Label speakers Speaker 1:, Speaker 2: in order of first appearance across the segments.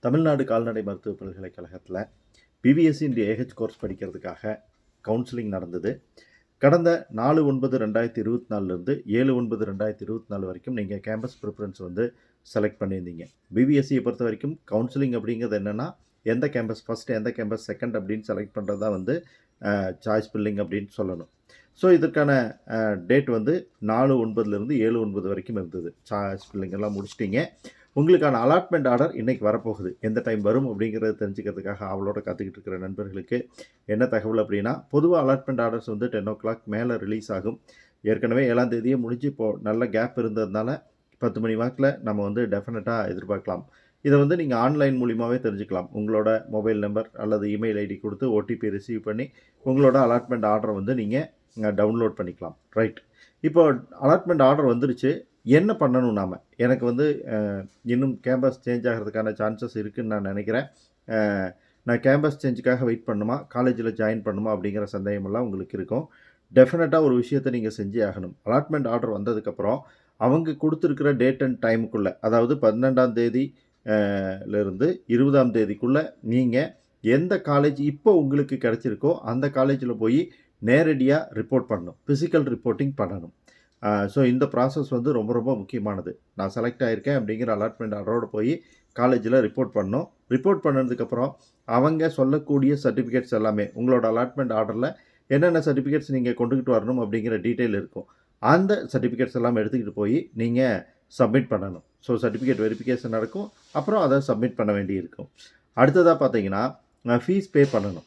Speaker 1: தமிழ்நாடு கால்நடை மருத்துவ பல்கலைக்கழகத்தில் பிவிஎஸ்சி இன்டு ஏஹெச் கோர்ஸ் படிக்கிறதுக்காக கவுன்சிலிங் நடந்தது. கடந்த 4/9/2024 7/9/2024 வரைக்கும் நீங்கள் கேம்பஸ் ப்ரிஃபரன்ஸ் வந்து செலக்ட் பண்ணியிருந்தீங்க. பிவிஎஸ்சியை பொறுத்த வரைக்கும் கவுன்சிலிங் அப்படிங்கிறது என்னென்னா, எந்த கேம்பஸ் ஃபஸ்ட்டு, எந்த கேம்பஸ் செகண்ட் அப்படின்னு செலக்ட் பண்ணுறது தான் வந்து சாய்ஸ் ஃபில்லிங் அப்படின்னு சொல்லணும். ஸோ இதற்கான டேட் வந்து 4/9 7/9 வரைக்கும் இருந்தது. சாய்ஸ் ஃபில்லிங் எல்லாம் முடிச்சிட்டிங்க. உங்களுக்கான அலாட்மெண்ட் ஆர்டர் இன்றைக்கி வரப்போகுது. எந்த டைம் வரும் அப்படிங்கிறத தெரிஞ்சுக்கிறதுக்காக அவளோட காத்துக்கிட்டு இருக்கிற நண்பர்களுக்கு என்ன தகவல் அப்படின்னா, பொதுவாக அலாட்மெண்ட் ஆர்டர்ஸ் வந்து 10 o'clock மேலே ரிலீஸ் ஆகும். ஏற்கனவே 7ஆம் தேதியே முடிஞ்சு இப்போது நல்ல கேப் இருந்ததுனால 10 மணி வாக்கில் நம்ம வந்து டெஃபினட்டாக எதிர்பார்க்கலாம். இதை வந்து நீங்கள் ஆன்லைன் மூலியமாகவே தெரிஞ்சுக்கலாம். உங்களோட மொபைல் நம்பர் அல்லது இமெயில் ஐடி கொடுத்து ஓடிபி ரிசீவ் பண்ணி உங்களோட அலாட்மெண்ட் ஆர்டரை வந்து நீங்கள் டவுன்லோட் பண்ணிக்கலாம். ரைட், இப்போ அலாட்மெண்ட் ஆர்டர் வந்துருச்சு. என்ன பண்ணணும் நாம்? எனக்கு வந்து இன்னும் கேம்பஸ் சேஞ்ச் ஆகிறதுக்கான சான்சஸ் இருக்குதுன்னு நான் நினைக்கிறேன். நான் கேம்பஸ் சேஞ்சுக்காக வெயிட் பண்ணணுமா, காலேஜில் ஜாயின் பண்ணணுமா அப்படிங்கிற சந்தேகமெல்லாம் உங்களுக்கு இருக்கும். டெஃபினட்டாக ஒரு விஷயத்தை நீங்கள் செஞ்சே ஆகணும். அலாட்மெண்ட் ஆர்டர் வந்ததுக்கப்புறம் அவங்க கொடுத்துருக்கிற டேட் அண்ட் டைமுக்குள்ளே, அதாவது 12ஆம் தேதி லேருந்து 20ஆம் தேதிக்குள்ளே நீங்கள் எந்த காலேஜ் இப்போ உங்களுக்கு கிடச்சிருக்கோ அந்த காலேஜில் போய் நேரடியாக ரிப்போர்ட் பண்ணணும். ஃபிசிக்கல் ரிப்போர்ட்டிங் பண்ணணும். ஸோ இந்த ப்ராசஸ் வந்து ரொம்ப ரொம்ப முக்கியமானது. நான் செலக்ட் ஆகியிருக்கேன் அப்படிங்கிற அலாட்மெண்ட் ஆர்டரோடு போய் காலேஜில் ரிப்போர்ட் பண்ணணும். ரிப்போர்ட் பண்ணதுக்கப்புறம் அவங்க சொல்லக்கூடிய சர்டிஃபிகேட்ஸ் எல்லாமே உங்களோட அலாட்மெண்ட் ஆர்டரில் என்னென்ன சர்டிஃபிகேட்ஸ் நீங்கள் கொண்டுக்கிட்டு வரணும் அப்படிங்கிற டீட்டெயில் இருக்கும். அந்த சர்டிஃபிகேட்ஸ் எல்லாம் எடுத்துக்கிட்டு போய் நீங்கள் சப்மிட் பண்ணணும். ஸோ சர்டிஃபிகேட் வெரிஃபிகேஷன் நடக்கும். அப்புறம் அதை சப்மிட் பண்ண வேண்டியிருக்கும். அடுத்ததாக பார்த்தீங்கன்னா, ஃபீஸ் பே பண்ணணும்.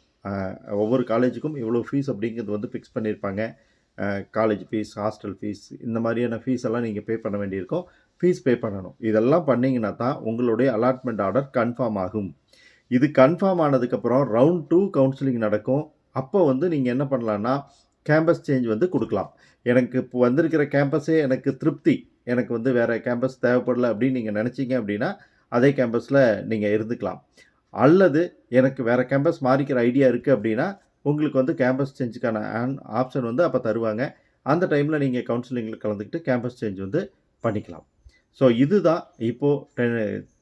Speaker 1: ஒவ்வொரு காலேஜுக்கும் இவ்வளோ ஃபீஸ் அப்படிங்கிறது வந்து ஃபிக்ஸ் பண்ணியிருப்பாங்க. காலேஜ் ஃபீஸ், ஹாஸ்டல் ஃபீஸ், இந்த மாதிரியான ஃபீஸ் எல்லாம் நீங்கள் பே பண்ண வேண்டியிருக்கும். ஃபீஸ் பே பண்ணணும். இதெல்லாம் பண்ணிங்கன்னா தான் உங்களுடைய அலாட்மெண்ட் ஆர்டர் கன்ஃபார்ம் ஆகும். இது கன்ஃபார்ம் ஆனதுக்கப்புறம் ரவுண்ட் 2 கவுன்சிலிங் நடக்கும். அப்போ வந்து நீங்கள் என்ன பண்ணலான்னா, கேம்பஸ் சேஞ்ச் வந்து கொடுக்கலாம். எனக்கு இப்போ வந்திருக்கிற கேம்பஸே எனக்கு திருப்தி, எனக்கு வந்து வேறு கேம்பஸ் தேவைப்படலை அப்படின்னு நீங்கள் நினச்சிங்க அப்படின்னா அதே கேம்பஸில் நீங்கள் இருந்துக்கலாம். அல்லது எனக்கு வேறு கேம்பஸ் மாறிக்கிற ஐடியா இருக்குது அப்படின்னா உங்களுக்கு வந்து கேம்பஸ் சேஞ்சுக்கான ஆப்ஷன் வந்து அப்போ தருவாங்க. அந்த டைமில் நீங்கள் கவுன்சிலிங்கில் கலந்துக்கிட்டு கேம்பஸ் சேஞ்ச் வந்து பண்ணிக்கலாம். ஸோ இதுதான் இப்போது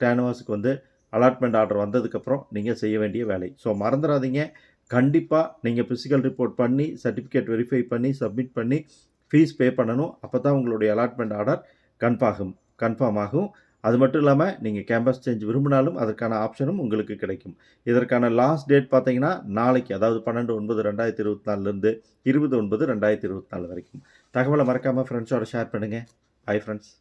Speaker 1: டேனவாஸுக்கு வந்து அலாட்மெண்ட் ஆர்டர் வந்ததுக்கப்புறம் நீங்கள் செய்ய வேண்டிய வேலை. ஸோ மறந்துடாதீங்க, கண்டிப்பாக நீங்கள் ஃபிசிக்கல் ரிப்போர்ட் பண்ணி, சர்டிஃபிகேட் வெரிஃபை பண்ணி, சப்மிட் பண்ணி, ஃபீஸ் பே பண்ணணும். அப்போ தான் உங்களுடைய அலாட்மெண்ட் ஆர்டர் கன்ஃபார்ம் ஆகும். அது மட்டும் இல்லாமல் நீங்கள் கேம்பஸ் சேஞ்ச் விரும்பினாலும் அதற்கான ஆப்ஷனும் உங்களுக்கு கிடைக்கும். இதற்கான லாஸ்ட் டேட் பார்த்தீங்கன்னா நாளைக்கு, அதாவது 12/9/2024 20/9/2024 வரைக்கும். தகவலை மறக்காமல் ஃப்ரெண்ட்ஸோட ஷேர் பண்ணுங்கள். Bye friends.